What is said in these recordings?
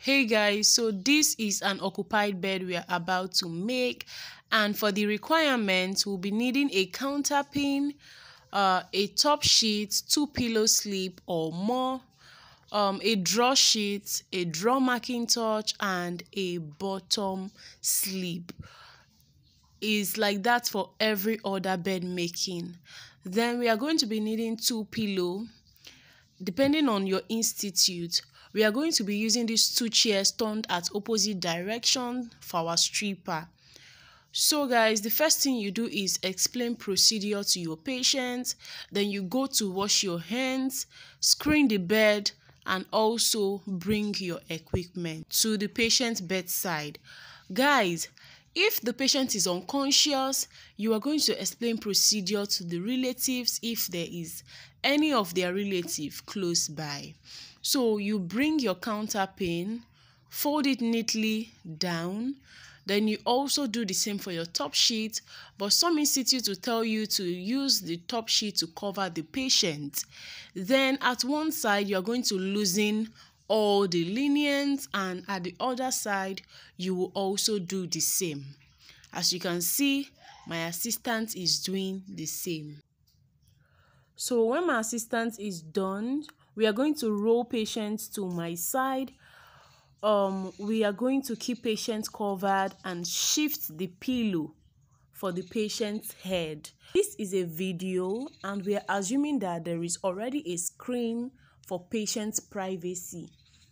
Hey guys, so this is an occupied bed we are about to make, and for the requirements we'll be needing a counter pin, a top sheet, 2 pillow slip or more, a draw sheet, a draw marking touch, and a bottom slip. Is like that for every other bed making. Then we are going to be needing 2 pillow. Depending on your institute, we are going to be using these 2 chairs turned at opposite direction for our stripper. So guys, the first thing you do is explain procedure to your patient. Then you go to wash your hands, screen the bed, and also bring your equipment to the patient's bedside. Guys, if the patient is unconscious, you are going to explain procedure to the relatives if there is any of their relative close by. So you bring your counter pin, fold it neatly down. Then you also do the same for your top sheet, but some institutes will tell you to use the top sheet to cover the patient. Then at one side, you are going to loosen all the linens, and at the other side, you will also do the same. As you can see, my assistant is doing the same. So when my assistant is done, we are going to roll patients to my side. We are going to keep patients covered and shift the pillow for the patient's head. This is a video, and we are assuming that there is already a screen for patient's privacy.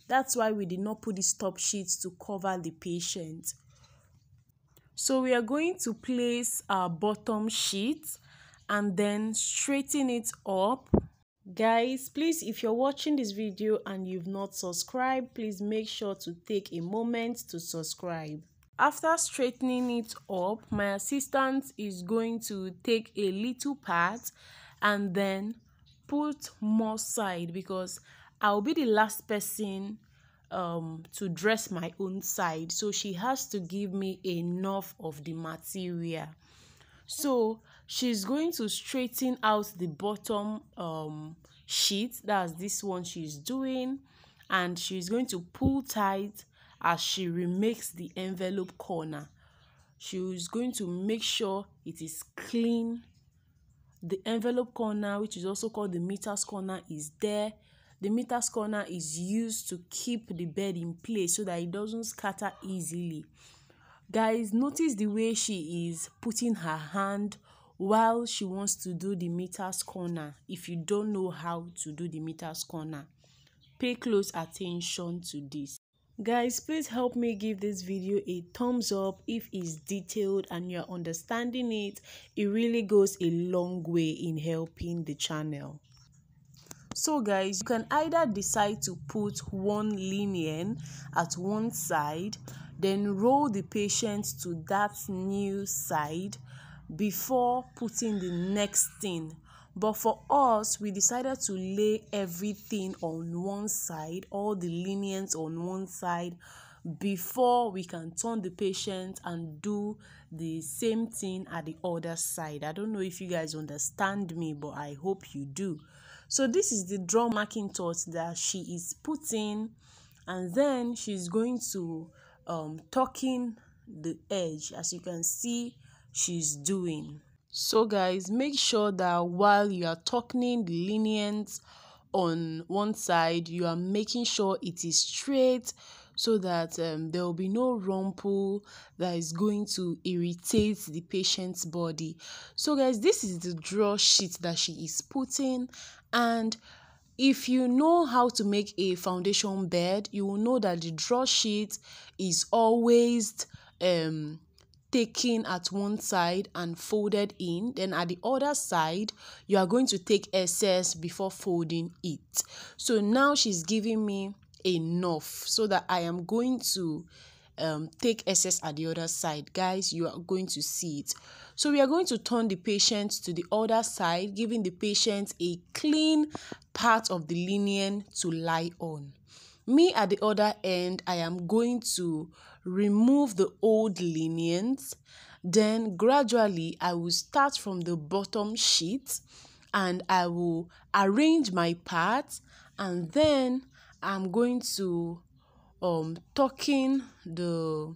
That's why we did not put the top sheets to cover the patient. So we are going to place our bottom sheet and then straighten it up. Guys, please, if you're watching this video and you've not subscribed, please make sure to take a moment to subscribe. After straightening it up, my assistant is going to take a little part and then put more side, because I'll be the last person to dress my own side, so she has to give me enough of the material. So she's going to straighten out the bottom sheet. That's this one she's doing, and she's going to pull tight as she remakes the envelope corner. She's going to make sure it is clean. The envelope corner, which is also called the meters corner, is there. The meters corner is used to keep the bed in place so that it doesn't scatter easily. Guys, notice the way she is putting her hand while she wants to do the meters corner. If you don't know how to do the meters corner, pay close attention to this. Guys, please help me give this video a thumbs up if it's detailed and you're understanding it. It really goes a long way in helping the channel. So guys, you can either decide to put one linen at one side, then roll the patient to that new side before putting the next thing. But for us, we decided to lay everything on one side, all the linens on one side, before we can turn the patient and do the same thing at the other side. I don't know if you guys understand me, but I hope you do. So this is the draw marking touch that she is putting, and then she's going to tuck in the edge, as you can see she's doing. So guys, make sure that while you are tucking the linens on one side, you are making sure it is straight, so that there will be no rumple that is going to irritate the patient's body. So guys, this is the draw sheet that she is putting, and if you know how to make a foundation bed, you will know that the draw sheet is always taken at one side and folded in. Then at the other side, you are going to take excess before folding it. So now she's giving me enough so that I am going to take excess at the other side. Guys, you are going to see it. So we are going to turn the patient to the other side, giving the patient a clean part of the linen to lie on. Me at the other end, I am going to remove the old linens. Then gradually I will start from the bottom sheet and I will arrange my parts, and then I'm going to tucking the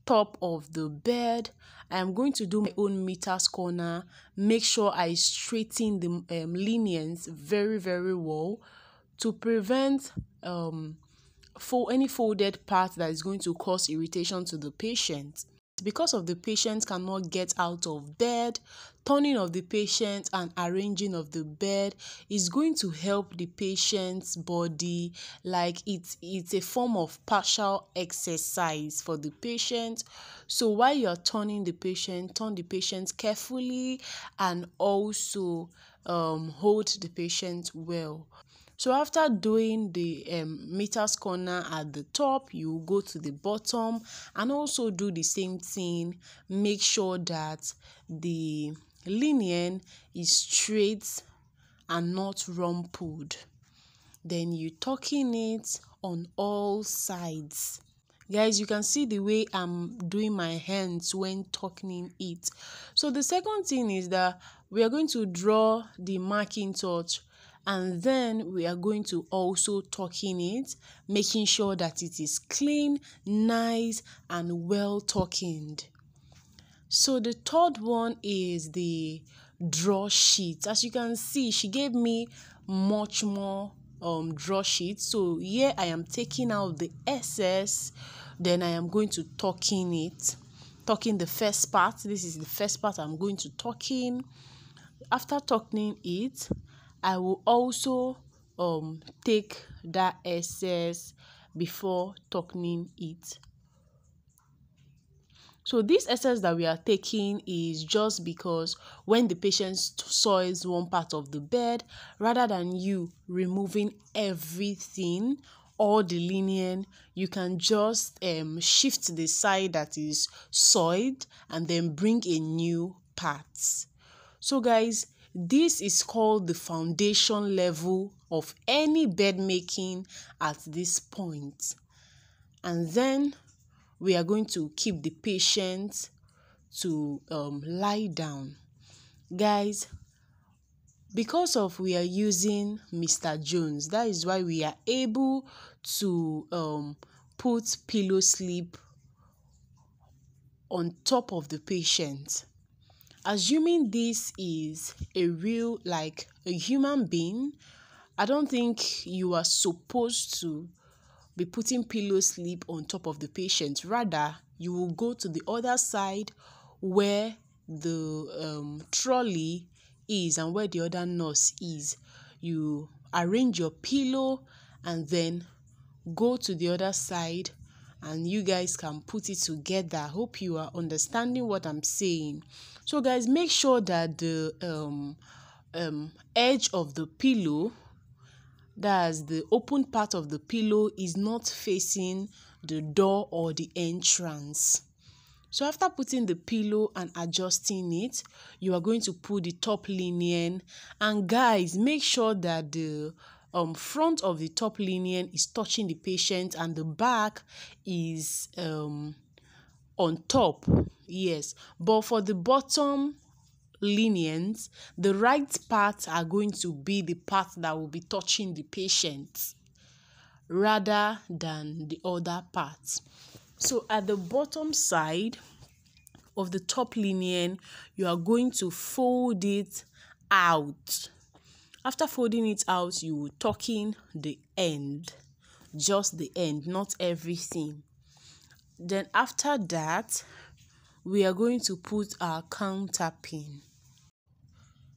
top of the bed. I am going to do my own meter's corner, make sure I straighten the liniens very well to prevent any folded part that is going to cause irritation to the patient. Because of the patient cannot get out of bed, turning of the patient and arranging of the bed is going to help the patient's body, like it's a form of partial exercise for the patient. So while you're turning the patient, turn the patient carefully and also hold the patient well. So after doing the meter's corner at the top, you go to the bottom and also do the same thing. Make sure that the linien is straight and not rumpled. Then you tucking it on all sides. Guys, you can see the way I'm doing my hands when tucking it. So the second thing is that we are going to draw the marking touch, and then we are going to also tucking it, making sure that it is clean, nice, and well tucked. So the third one is the draw sheet. As you can see, she gave me much more draw sheet. So here I am taking out the excess, then I am going to tucking it, tucking the first part. This is the first part I'm going to tucking. After tucking it, I will also take that excess before tucking it. So this excess that we are taking is just because when the patient soils one part of the bed, rather than you removing everything, all the linen, you can just shift the side that is soiled and then bring a new part. So guys, this is called the foundation level of any bed making at this point. And then we are going to keep the patient to lie down. Guys, because of we are using Mr. Jones, that is why we are able to put pillow slip on top of the patient. Assuming this is a real, like a human being, I don't think you are supposed to be putting pillow slip on top of the patient. Rather, you will go to the other side where the trolley is and where the other nurse is. You arrange your pillow and then go to the other side and you guys can put it together. I hope you are understanding what I'm saying. So guys, make sure that the edge of the pillow, that's the open part of the pillow, is not facing the door or the entrance. So after putting the pillow and adjusting it, you are going to put the top linen. And guys, make sure that the front of the top linen is touching the patient and the back is on top. Yes, but for the bottom liniens, the right part are going to be the part that will be touching the patient rather than the other parts. So at the bottom side of the top linen, you are going to fold it out. After folding it out, you will tuck in the end, just the end, not everything. Then after that, we are going to put our counter pin.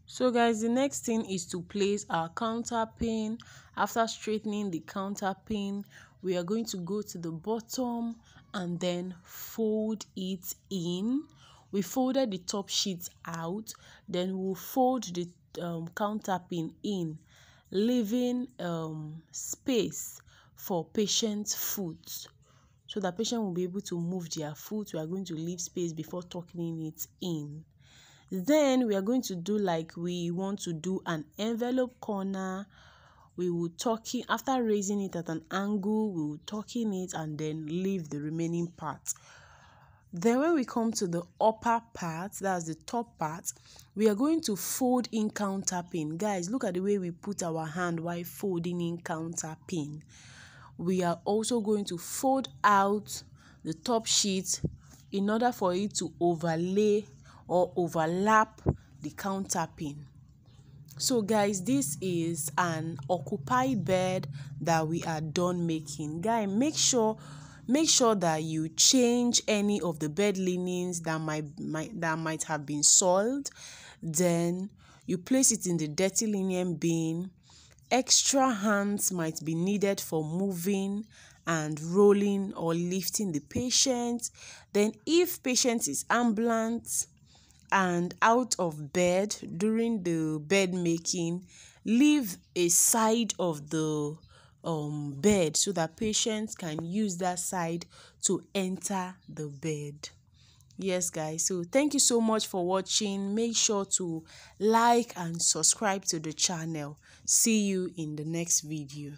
So guys, the next thing is to place our counter pin. After straightening the counter pin, we are going to go to the bottom and then fold it in. We folded the top sheet out, then we'll fold the counter pin in, leaving space for patient's foot, so that patient will be able to move their foot. We are going to leave space before tucking it in. Then we are going to do like we want to do an envelope corner. We will tuck in, after raising it at an angle, we will tuck in it and then leave the remaining part. Then when we come to the upper part, that's the top part, we are going to fold in counter pin. Guys, look at the way we put our hand while folding in counter pin. we are also going to fold out the top sheet in order for it to overlay or overlap the counterpane. So guys, this is an occupied bed that we are done making. Guys, make sure that you change any of the bed linens that might have been soiled. Then you place it in the dirty linen bin. Extra hands might be needed for moving and rolling or lifting the patient. Then if patient is ambulant and out of bed during the bed making, leave a side of the bed so that patients can use that side to enter the bed. Yes guys, so thank you so much for watching. Make sure to like and subscribe to the channel. See you in the next video.